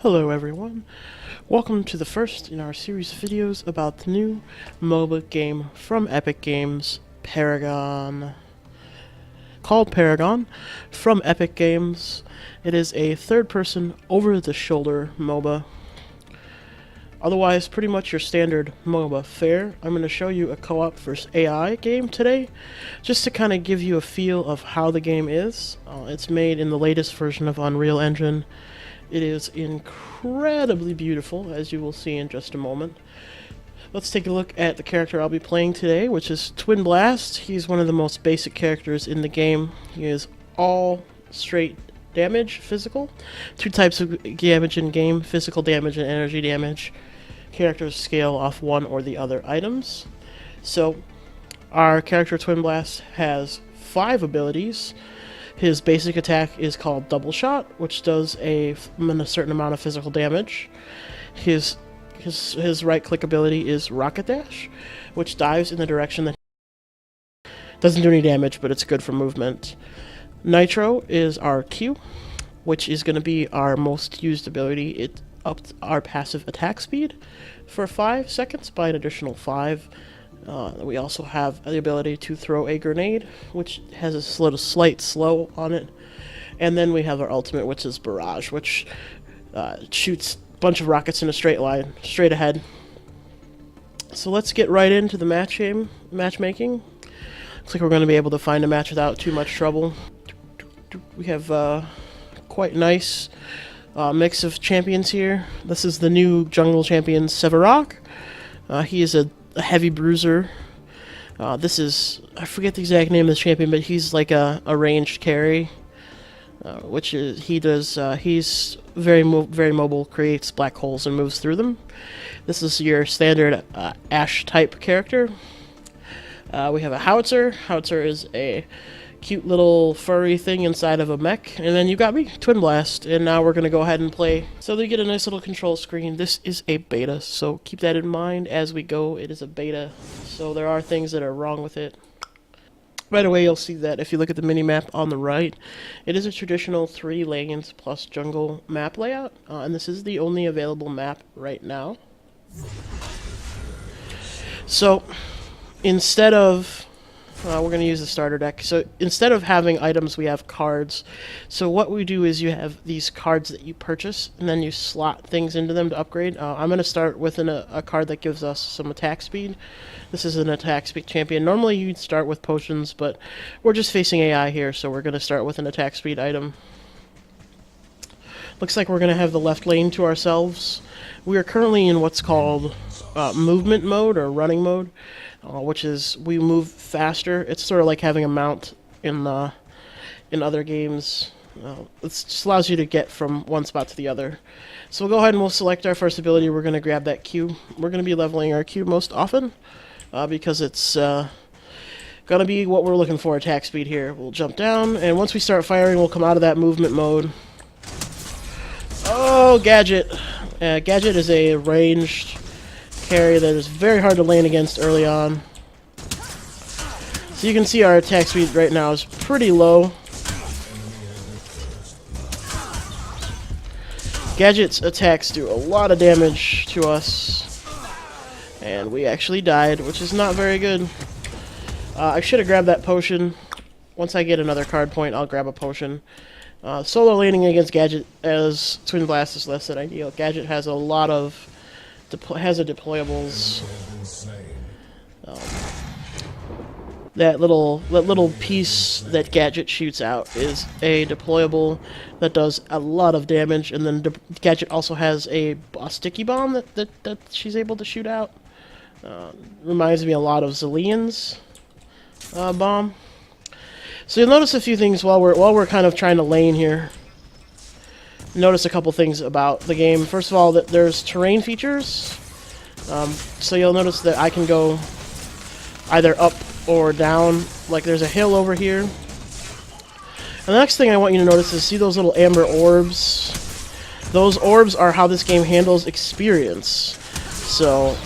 Hello everyone, welcome to the first in our series of videos about the new MOBA game from Epic Games, Paragon. Called Paragon, from Epic Games. It is a third-person, over-the-shoulder MOBA. Otherwise, pretty much your standard MOBA fare. I'm going to show you a co-op versus AI game today, just to kind of give you a feel of how the game is. It's made in the latest version of Unreal Engine. It is incredibly beautiful, as you will see in just a moment. Let's take a look at the character I'll be playing today, which is Twin Blast. He's one of the most basic characters in the game. He is all straight damage, physical. Two types of damage in game, physical damage and energy damage. Characters scale off one or the other items. So, our character Twin Blast has 5 abilities. His basic attack is called Double Shot, which does a certain amount of physical damage. His right-click ability is Rocket Dash, which dives in the direction that doesn't do any damage, but it's good for movement. Nitro is our Q, which is going to be our most used ability. It upped our passive attack speed for 5 seconds by an additional 5. We also have the ability to throw a grenade, which has a slight slow on it. And then we have our ultimate, which is Barrage, which shoots a bunch of rockets in a straight line, straight ahead. So let's get right into the matchmaking. Looks like we're going to be able to find a match without too much trouble. We have quite nice mix of champions here. This is the new jungle champion, Sevarog. He is a heavy bruiser. This is, I forget the exact name of this champion, but he's like a ranged carry, which is he's very mobile, creates black holes and moves through them. This is your standard Ash type character. We have a Howitzer. Howitzer is a cute little furry thing inside of a mech. And then you got me, Twin Blast. And now we're going to go ahead and play. So they get a nice little control screen. This is a beta, so keep that in mind as we go. It is a beta, so there are things that are wrong with it. Right away, you'll see that if you look at the mini-map on the right, it is a traditional 3 lanes plus jungle map layout. And this is the only available map right now. So, instead of we're going to use the starter deck. So instead of having items, we have cards. So what we do is you have these cards that you purchase, and then you slot things into them to upgrade. I'm going to start with a card that gives us some attack speed. This is an attack speed champion. Normally you'd start with potions, but we're just facing AI here, so we're going to start with an attack speed item. Looks like we're going to have the left lane to ourselves. We are currently in what's called movement mode or running mode. Which is we move faster. It's sort of like having a mount in other games. It just allows you to get from one spot to the other. So we'll go ahead and we'll select our first ability. We're going to grab that Q. We're going to be leveling our Q most often because it's going to be what we're looking for, attack speed here. We'll jump down, and once we start firing, we'll come out of that movement mode. Oh, Gadget! Gadget is a ranged carry that is very hard to lane against early on. So you can see our attack speed right now is pretty low. Gadget's attacks do a lot of damage to us. And we actually died, which is not very good. I should have grabbed that potion. Once I get another card point, I'll grab a potion. Solo laning against Gadget as Twin Blast is less than ideal. Gadget has a lot of deployables. That little piece that Gadget shoots out is a deployable that does a lot of damage, and then Gadget also has a sticky bomb that she's able to shoot out. Reminds me a lot of Zillian's bomb. So you'll notice a few things while we're kind of trying to lane here. Notice a couple things about the game. First of all, that there's terrain features. So you'll notice that I can go either up or down. Like there's a hill over here. And the next thing I want you to notice is see those little amber orbs. Those orbs are how this game handles experience. So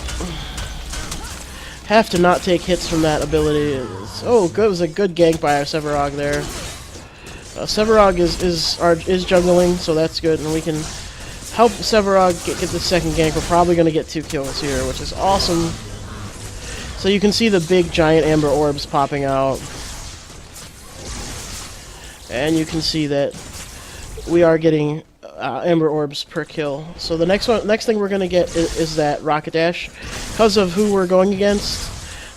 have to not take hits from that ability. Oh, good. It was a good gank by our Sevarog there. Sevarog is jungling, so that's good, and we can help Sevarog get the second gank. We're probably going to get 2 kills here, which is awesome. So you can see the big giant amber orbs popping out. And you can see that we are getting amber orbs per kill. So the next thing we're going to get is that rocket dash. Because of who we're going against,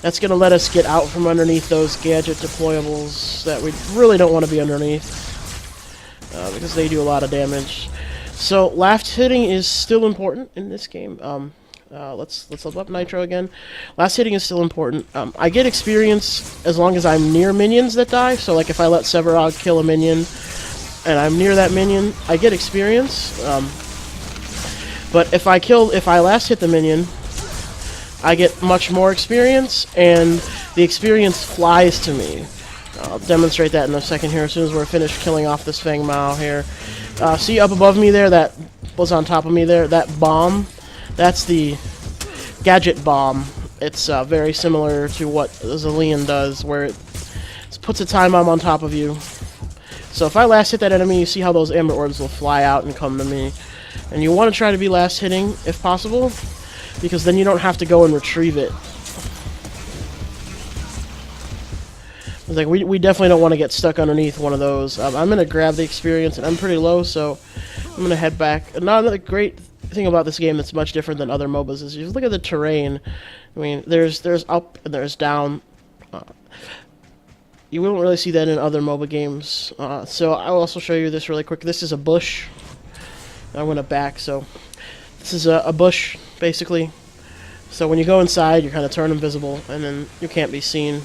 that's going to let us get out from underneath those gadget deployables that we really don't want to be underneath. Because they do a lot of damage. So last hitting is still important in this game. Let's level up Nitro again. Last hitting is still important. I get experience as long as I'm near minions that die. So like if I let Sevarog kill a minion and I'm near that minion, I get experience. But if I last hit the minion, I get much more experience, and the experience flies to me. I'll demonstrate that in a second here as soon as we're finished killing off this Feng Mao here. See up above me there, that was on top of me there, that bomb, that's the gadget bomb. It's very similar to what Zillion does, where it puts a time bomb on top of you. So if I last hit that enemy, you see how those amber orbs will fly out and come to me. And you want to try to be last hitting, if possible, because then you don't have to go and retrieve it. Like we definitely don't want to get stuck underneath one of those. I'm going to grab the experience, and I'm pretty low, so I'm going to head back. Another great thing about this game that's much different than other MOBAs is you look at the terrain. I mean, there's up and there's down. You won't really see that in other MOBA games. So I'll also show you this really quick. This is a bush. I went up back, so this is a bush, basically. So when you go inside, you kind of turn invisible, and then you can't be seen.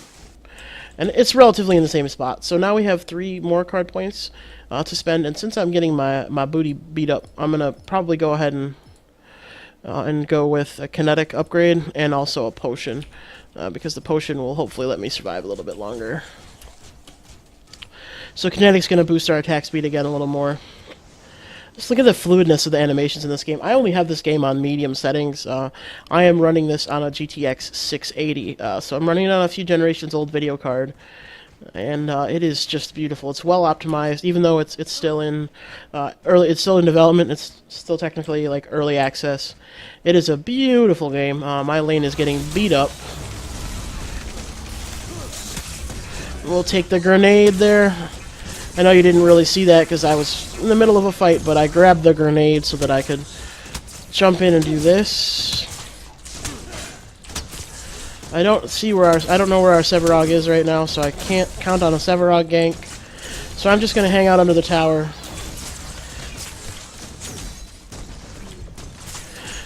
And it's relatively in the same spot. So now we have 3 more card points to spend, and since I'm getting my booty beat up, I'm going to probably go ahead and go with a kinetic upgrade and also a potion, because the potion will hopefully let me survive a little bit longer. So kinetic's going to boost our attack speed again a little more. Just look at the fluidness of the animations in this game. I only have this game on medium settings. I am running this on a GTX 680, so I'm running it on a few generations old video card, and it is just beautiful. It's well optimized, even though it's still in it's still in development. It's still technically like early access. It is a beautiful game. My lane is getting beat up. We'll take the grenade there. I know you didn't really see that because I was in the middle of a fight, but I grabbed the grenade so that I could jump in and do this. I don't know where our Sevarog is right now, so I can't count on a Sevarog gank. So I'm just going to hang out under the tower.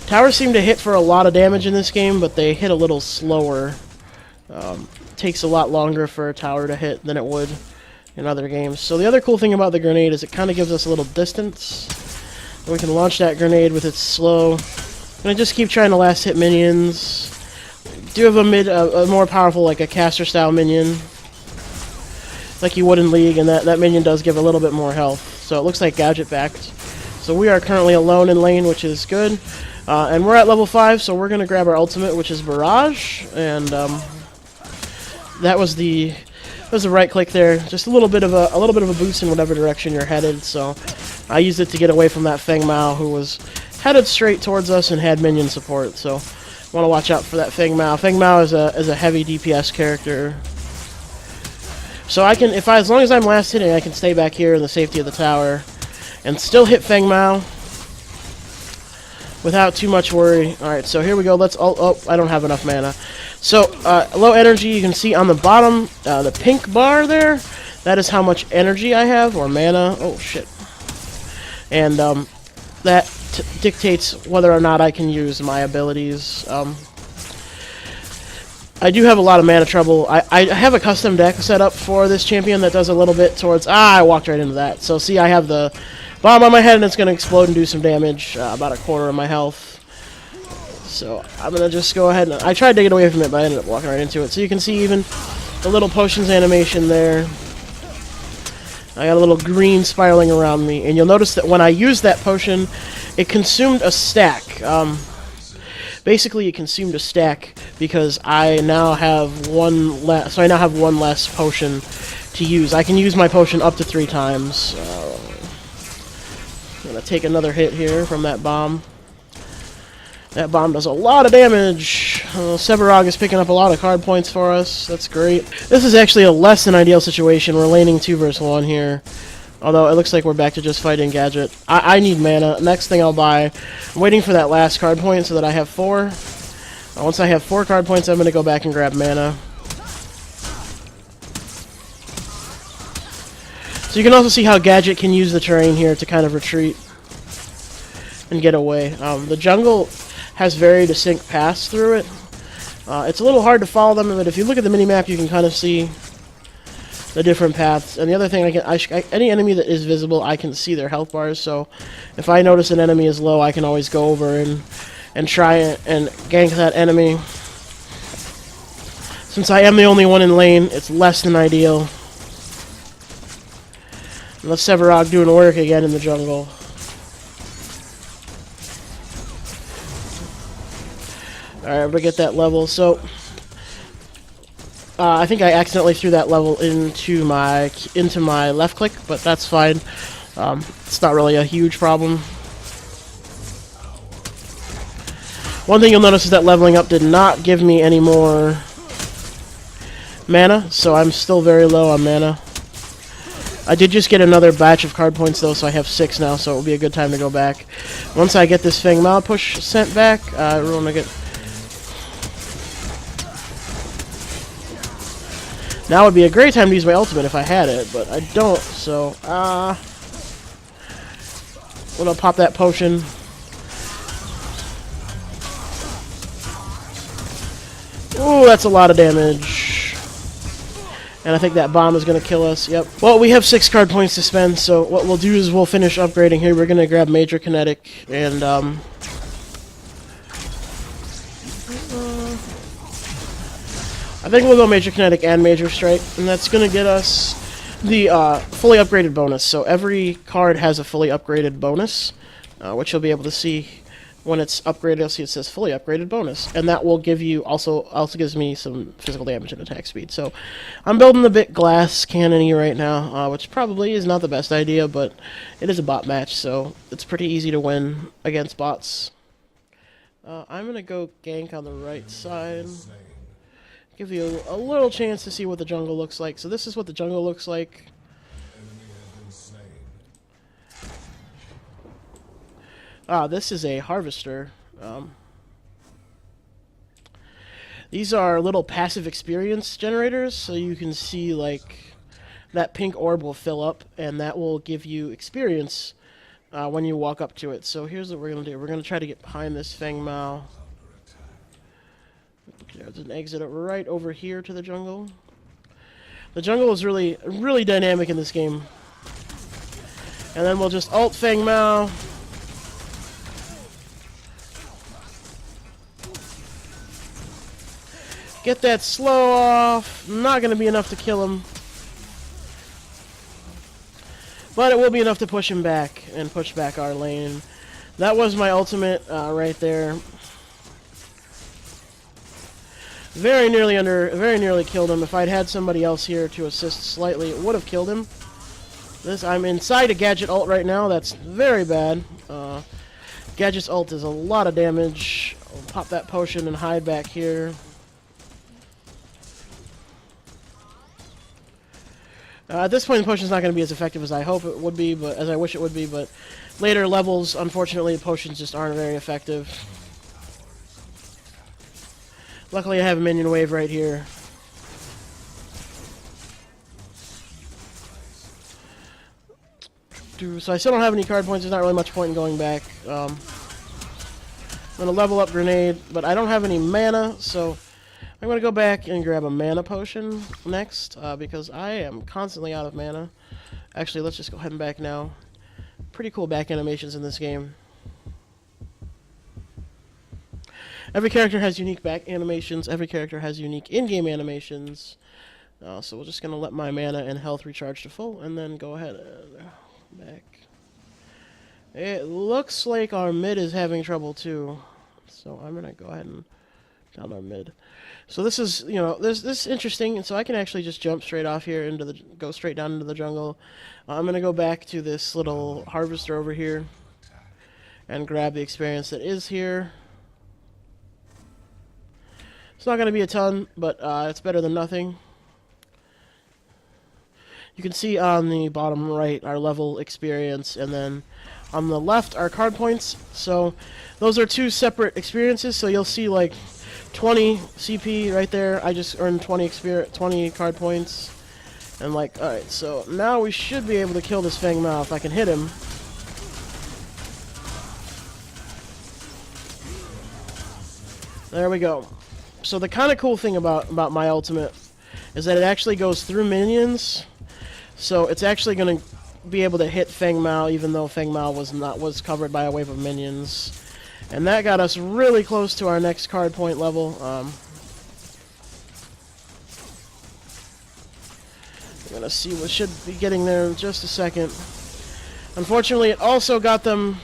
Towers seem to hit for a lot of damage in this game, but they hit a little slower. Takes a lot longer for a tower to hit than it would in other games. So the other cool thing about the grenade is it kind of gives us a little distance. And we can launch that grenade with its slow. And I just keep trying to last hit minions. Do have a more powerful, like a caster style minion, like you would in League, and that minion does give a little bit more health. So it looks like gadget backed. So we are currently alone in lane, which is good. And we're at level 5, so we're gonna grab our ultimate, which is Barrage, and that was the right click there. Just a little bit of a boost in whatever direction you're headed. So I used it to get away from that Feng Mao, who was headed straight towards us and had minion support. So want to watch out for that Feng Mao. Feng Mao is a heavy DPS character. So I can, as long as I'm last hitting, I can stay back here in the safety of the tower and still hit Feng Mao without too much worry. All right, so here we go. Oh, I don't have enough mana. So, low energy, you can see on the bottom, the pink bar there, that is how much energy I have, or mana. Oh, shit. And that dictates whether or not I can use my abilities. I do have a lot of mana trouble. I have a custom deck set up for this champion that does a little bit towards... I walked right into that. So, see, I have the bomb on my head, and it's going to explode and do some damage, about a quarter of my health. So I'm going to just go ahead and... I tried to get away from it, but I ended up walking right into it. So you can see even the little potions animation there. I got a little green spiraling around me. And you'll notice that when I used that potion, it consumed a stack. Basically, it consumed a stack because I now have one less... So I now have one less potion to use. I can use my potion up to 3 times. I'm gonna take another hit here from that bomb. That bomb does a lot of damage. Severog is picking up a lot of card points for us. That's great. This is actually a less than ideal situation. We're laning 2 versus 1 here. Although it looks like we're back to just fighting Gadget. I need mana. Next thing I'll buy. I'm waiting for that last card point so that I have 4. Once I have 4 card points, I'm going to go back and grab mana. So you can also see how Gadget can use the terrain here to kind of retreat and get away. The jungle has very distinct paths through it. It's a little hard to follow them, but if you look at the minimap, you can kind of see the different paths. And the other thing, any enemy that is visible, I can see their health bars. So if I notice an enemy is low, I can always go over and try and gank that enemy. Since I am the only one in lane, it's less than ideal. Unless Severog doing work again in the jungle. Alright, I'm gonna get that level. So I think I accidentally threw that level into my left click, but that's fine. It's not really a huge problem. One thing you'll notice is that leveling up did not give me any more mana, so I'm still very low on mana. I did just get another batch of card points though, so I have 6 now, so it will be a good time to go back. Once I get this Feng Mao push sent back, we're gonna get... Now would be a great time to use my ultimate if I had it, but I don't, so... I'm gonna pop that potion. Ooh, that's a lot of damage. And I think that bomb is going to kill us. Yep. Well, we have 6 card points to spend, so what we'll do is we'll finish upgrading here. We're going to grab Major Kinetic, and I think we'll go Major Kinetic and Major Strike, and that's going to get us the fully upgraded bonus. So every card has a fully upgraded bonus, which you'll be able to see when it's upgraded. You'll see it says fully upgraded bonus, and that will give you also gives me some physical damage and attack speed. So I'm building the bit glass cannon-y right now, which probably is not the best idea, but it is a bot match, so it's pretty easy to win against bots. I'm gonna go gank on the right side, give you a little chance to see what the jungle looks like. So this is what the jungle looks like. This is a harvester. These are little passive experience generators, so you can see like that pink orb will fill up, and that will give you experience when you walk up to it. So here's what we're going to do. We're going to try to get behind this Feng Mao. There's an exit right over here to the jungle. The jungle is really, really dynamic in this game. And then we'll just ult Feng Mao. Get that slow off. Not going to be enough to kill him. But it will be enough to push him back and push back our lane. That was my ultimate right there. Very nearly killed him. If I'd had somebody else here to assist slightly, it would have killed him. I'm inside a Gadget ult right now. That's very bad. Gadget's ult is a lot of damage. I'll pop that potion and hide back here. At this point, the potion's not going to be as effective as I hope it would be, but as I wish it would be. But later levels, unfortunately, potions just aren't very effective. Luckily, I have a minion wave right here. So I still don't have any card points. There's not really much point in going back. I'm going to level up Grenade, but I don't have any mana, so I'm going to go back and grab a mana potion next, because I am constantly out of mana. Actually, let's just go ahead and back now. Pretty cool back animations in this game. Every character has unique back animations. Every character has unique in-game animations. So we're just going to let my mana and health recharge to full, and then go ahead and back. It looks like our mid is having trouble too. So I'm going to go ahead and down our mid. So this is, this is interesting, and so I can actually just jump straight off here go straight down into the jungle. I'm going to go back to this little harvester over here. and grab the experience that is here. It's not going to be a ton, but it's better than nothing. You can see on the bottom right our level experience, and then on the left our card points. So those are two separate experiences, so you'll see like 20 CP right there. I just earned 20 card points. And like, alright, so now we should be able to kill this Feng Mao if I can hit him. There we go. So the kind of cool thing about my ultimate is that it actually goes through minions. So it's actually going to be able to hit Feng Mao even though Feng Mao was covered by a wave of minions. And that got us really close to our next card point level. We're going to see what should be getting there in just a second. Unfortunately, it also got them...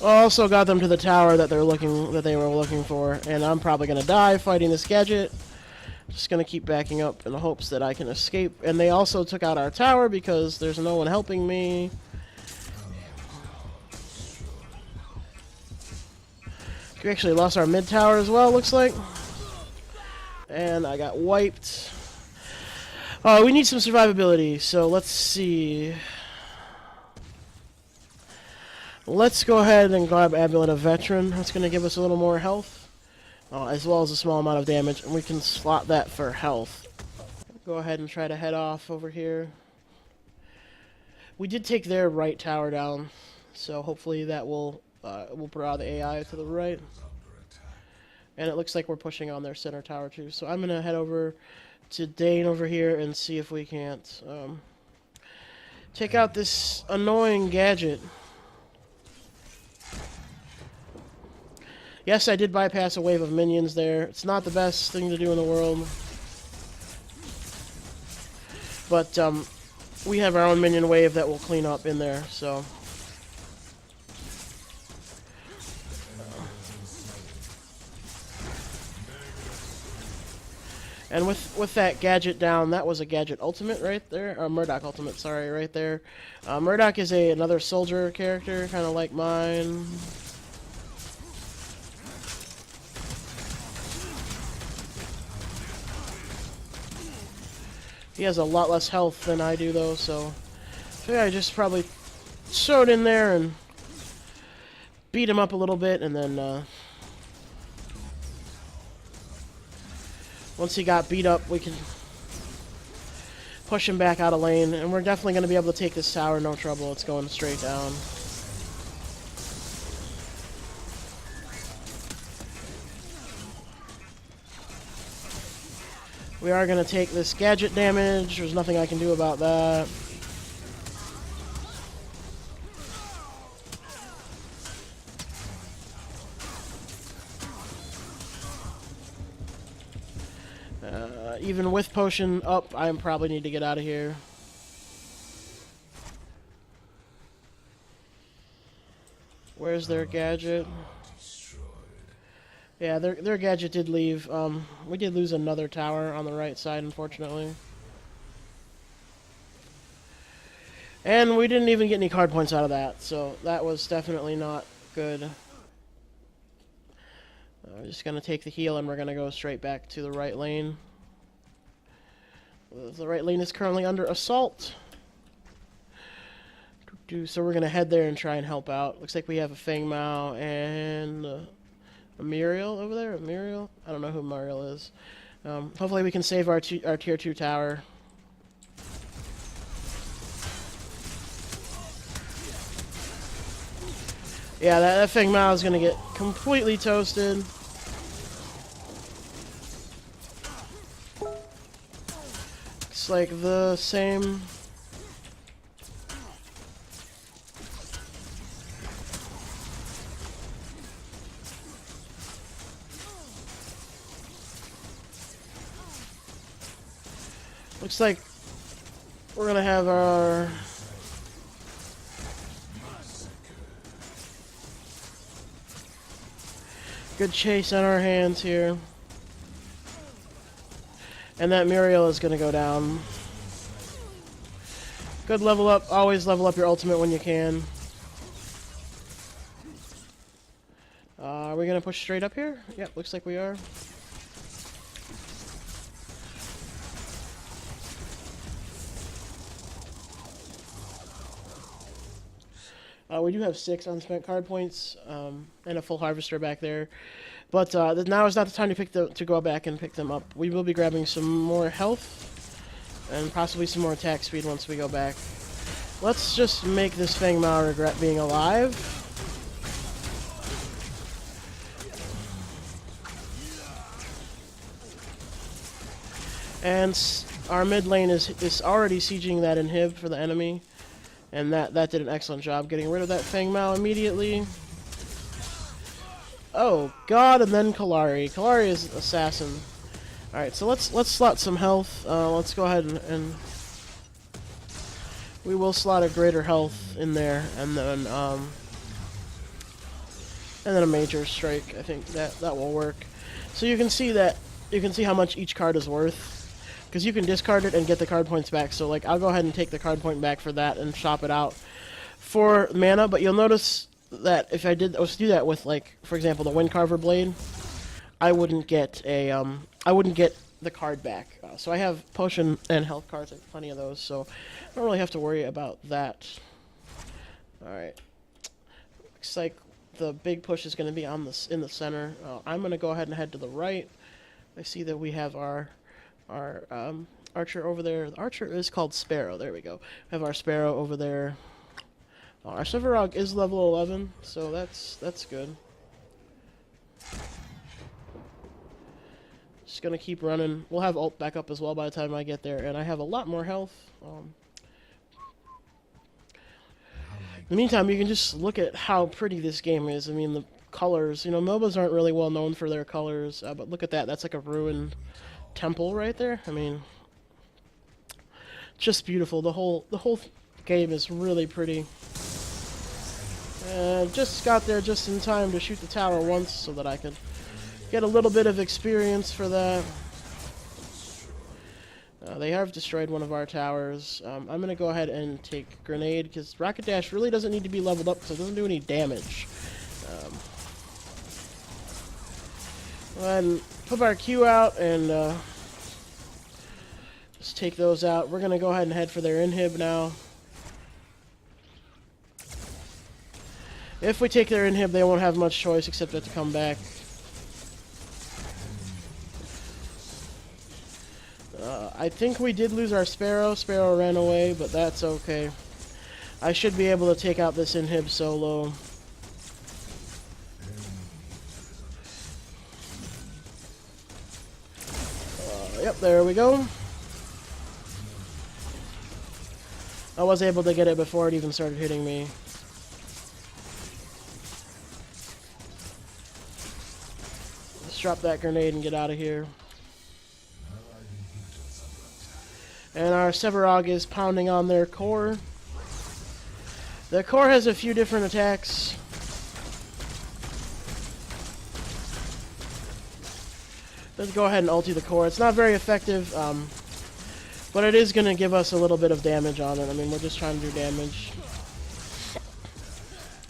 to the tower that they were looking for, and I'm probably going to die fighting this gadget. Just going to keep backing up in the hopes that I can escape. And they also took out our tower because there's no one helping me. We actually lost our mid tower as well, looks like. And I got wiped. We need some survivability, so let's see. Let's go ahead and grab Amulet of Veteran. That's going to give us a little more health, as well as a small amount of damage, and we can slot that for health. Go ahead and try to head off over here. We did take their right tower down, so hopefully that will draw the AI to the right. And it looks like we're pushing on their center tower too. So I'm going to head over to Dane over here and see if we can't take out this annoying gadget. Yes, I did bypass a wave of minions there. It's not the best thing to do in the world. But we have our own minion wave that will clean up in there, so... And with that gadget down, that was a gadget ultimate right there. Murdoch ultimate, sorry, right there. Murdoch is another soldier character, kind of like mine. He has a lot less health than I do, though, so I think I just probably throw it in there and beat him up a little bit, and then once he got beat up, we can push him back out of lane, and we're definitely going to be able to take this tower, no trouble. It's going straight down. We are going to take this gadget damage. There's nothing I can do about that. Even with potion up, I probably need to get out of here. Where's their gadget? Yeah, their gadget did leave. We did lose another tower on the right side, unfortunately. And we didn't even get any card points out of that, so that was definitely not good. We're just going to take the heal, and we're going to go straight back to the right lane. The right lane is currently under assault. So we're going to head there and try and help out. Looks like we have a Feng Mao and a Muriel over there. A Muriel? I don't know who Muriel is. Hopefully we can save our tier 2 tower. Yeah, that Feng Mao is going to get completely toasted. It's like the same. Looks like we're going to have our... good chase on our hands here. And that Muriel is going to go down. Good level up. Always level up your ultimate when you can. Are we gonna push straight up here? Yep, looks like we are. We do have 6 unspent card points and a full harvester back there, but now is not the time to go back and pick them up. We will be grabbing some more health and possibly some more attack speed once we go back. Let's just make this Fang Mao regret being alive. And our mid lane is already sieging that inhib for the enemy. And that did an excellent job getting rid of that Fang Mao immediately. Oh god, and then Kallari. Kallari is assassin. Alright, so let's slot some health. Let's go ahead and we will slot a greater health in there, and then a major strike. I think that will work. So you can see how much each card is worth. Because you can discard it and get the card points back. So, like, I'll go ahead and take the card point back for that and shop it out for mana. But you'll notice that if I was to do that with, like, for example, the Windcarver Blade, I wouldn't get the card back. So I have potion and health cards, like plenty of those. So I don't really have to worry about that. All right. Looks like the big push is going to be in the center. I'm going to go ahead and head to the right. I see that we have our archer over there. The archer is called Sparrow. There we go. We have our Sparrow over there. Our Sevarog is level 11, so that's good. Just gonna keep running. We'll have ult back up as well by the time I get there, and I have a lot more health. In the meantime, you can just look at how pretty this game is. I mean, the colors. You know, MOBAs aren't really well known for their colors, but look at that. That's like a ruined temple right there. I mean, just beautiful. The whole game is really pretty. Just got there just in time to shoot the tower once so that I could get a little bit of experience for that. They have destroyed one of our towers. I'm going to go ahead and take Grenade, because Rocket Dash really doesn't need to be leveled up because it doesn't do any damage. Go ahead and put our Q out and just take those out. We're going to go ahead and head for their inhib now. If we take their inhib, they won't have much choice except to come back. I think we did lose our Sparrow. Sparrow ran away, but that's okay. I should be able to take out this inhib solo. Yep, there we go. I was able to get it before it even started hitting me. Let's drop that grenade and get out of here. And our Sevarog is pounding on their core. The core has a few different attacks. Let's go ahead and ulti the core. It's not very effective, but it is going to give us a little bit of damage on it. I mean, we're just trying to do damage.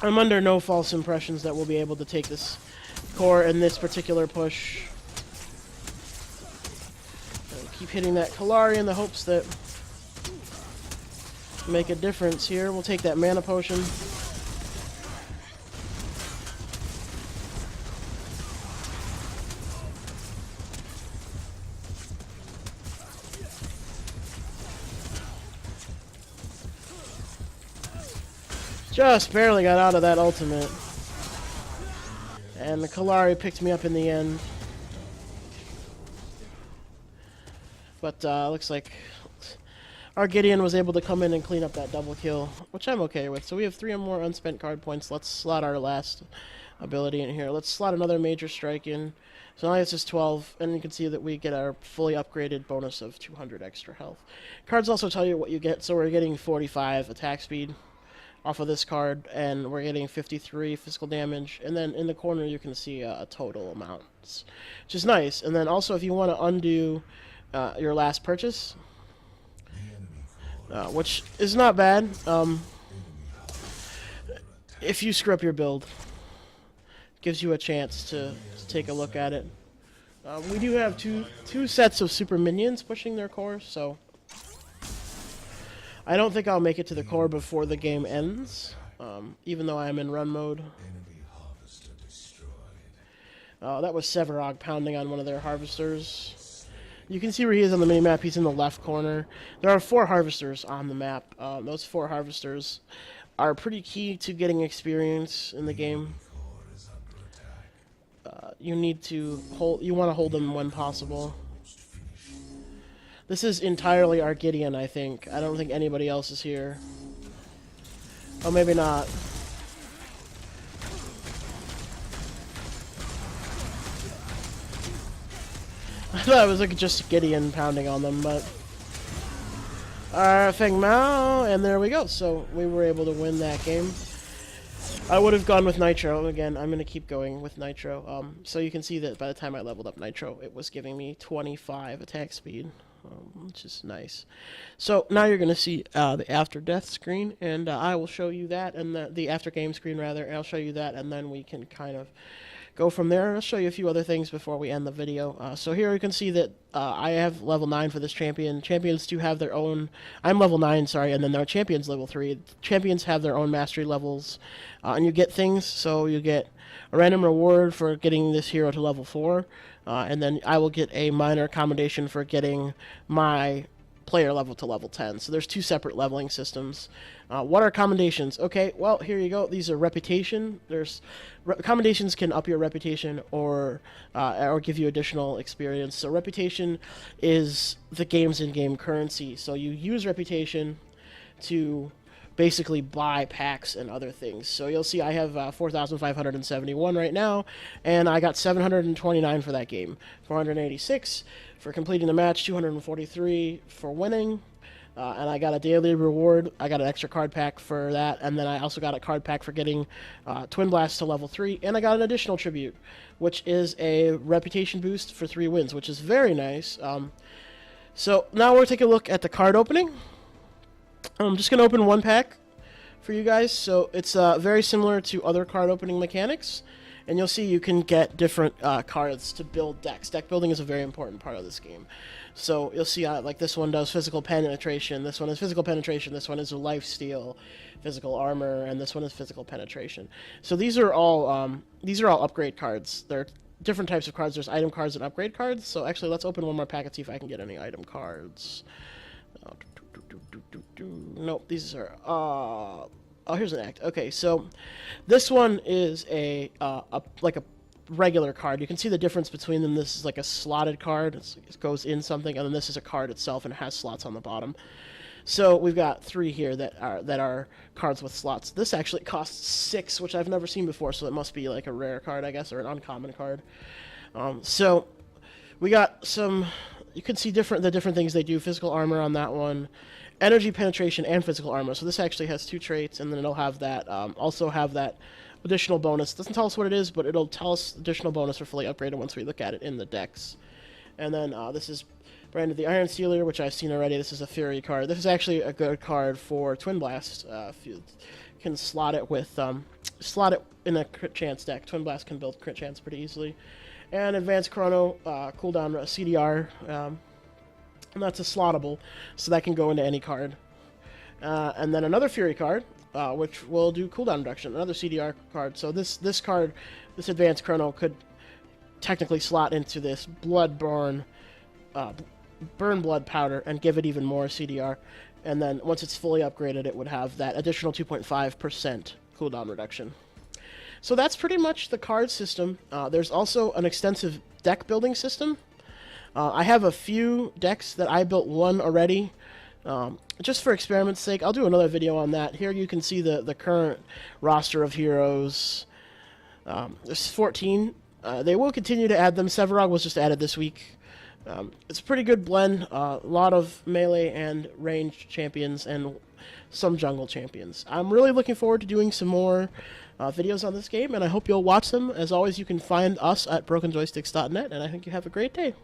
I'm under no false impressions that we'll be able to take this core in this particular push. And keep hitting that Kallari in the hopes that make a difference here. We'll take that mana potion. Just barely got out of that ultimate. And the Kallari picked me up in the end. But looks like our Gideon was able to come in and clean up that double kill, which I'm okay with. So we have 3 or more unspent card points. Let's slot our last ability in here. Let's slot another major strike in. So now it's just 12, and you can see that we get our fully upgraded bonus of 200 extra health. Cards also tell you what you get, so we're getting 45 attack speed off of this card, and we're getting 53 physical damage, and then in the corner you can see a total amount, which is nice. And then also, if you want to undo your last purchase, which is not bad. If you screw up your build, gives you a chance to take a look at it. We do have two sets of super minions pushing their core, so I don't think I'll make it to the core before the game ends, even though I am in run mode. That was Severog pounding on one of their harvesters. You can see where he is on the minimap. He's in the left corner. There are 4 harvesters on the map. Those 4 harvesters are pretty key to getting experience in the game. You need to hold. You want to hold them when possible. This is entirely Argidian, I think. I don't think anybody else is here. Oh, maybe not. I thought it was like just Gideon pounding on them, but Feng Mao, and there we go. So we were able to win that game. I would have gone with Nitro. Again, I'm going to keep going with Nitro. So you can see that by the time I leveled up Nitro, it was giving me 25 attack speed, which is nice. So now you're going to see the after death screen, and I will show you that, and the after game screen rather, and I'll show you that, and then we can kind of go from there. I'll show you a few other things before we end the video. So here you can see that I have level 9 for this champion. Champions do have their own... I'm level 9, sorry, and then our champion's level 3. Champions have their own mastery levels, and you get things. So you get a random reward for getting this hero to level 4, and then I will get a minor commendation for getting my player level to level 10. So there's 2 separate leveling systems. What are commendations? Okay, well, here you go. These are reputation. Commendations can up your reputation or give you additional experience. So reputation is the game's in-game currency. So you use reputation to basically buy packs and other things. So you'll see I have 4,571 right now, and I got 729 for that game. 486 for completing the match, 243 for winning, and I got a daily reward. I got an extra card pack for that, and then I also got a card pack for getting Twin Blast to level 3, and I got an additional tribute, which is a reputation boost for 3 wins, which is very nice. So now we'll take a look at the card opening. I'm just going to open one pack for you guys. So it's very similar to other card opening mechanics. And you'll see you can get different cards to build decks. Deck building is a very important part of this game. So you'll see like this one does physical penetration, this one is physical penetration, this one is a lifesteal, physical armor, and this one is physical penetration. So these are all upgrade cards. They're different types of cards. There's item cards and upgrade cards. So actually let's open one more pack and see if I can get any item cards. Nope, these are oh, here's an act. Okay, so this one is like a regular card. You can see the difference between them. This is like a slotted card. It goes in something, and then this is a card itself, and it has slots on the bottom. So we've got 3 here that are cards with slots. This actually costs 6, which I've never seen before, so it must be like a rare card, I guess, or an uncommon card. So we got some... You can see the different things they do. Physical armor on that one, energy penetration, and physical armor. So this actually has 2 traits, and then it'll have that also have that additional bonus. Doesn't tell us what it is, but it'll tell us additional bonus for fully upgraded once we look at it in the decks. And then this is branded the Iron Stealer, which I've seen already. This is a Fury card. This is actually a good card for Twin Blast. If you can slot it in a crit chance deck. Twin Blast can build crit chance pretty easily. And Advanced Chrono cooldown CDR, and that's a slottable, so that can go into any card. And then another Fury card, which will do cooldown reduction, another CDR card. So this card, this Advanced Chrono, could technically slot into this Bloodborne, Burn Blood Powder, and give it even more CDR. And then once it's fully upgraded, it would have that additional 2.5% cooldown reduction. So that's pretty much the card system. There's also an extensive deck building system. I have a few decks that I built one already. Just for experiment's sake, I'll do another video on that. Here you can see the current roster of heroes. There's 14. They will continue to add them. Severog was just added this week. It's a pretty good blend. A lot of melee and ranged champions and some jungle champions. I'm really looking forward to doing some more videos on this game, and I hope you'll watch them. As always, you can find us at brokenjoysticks.net, and I think you have a great day.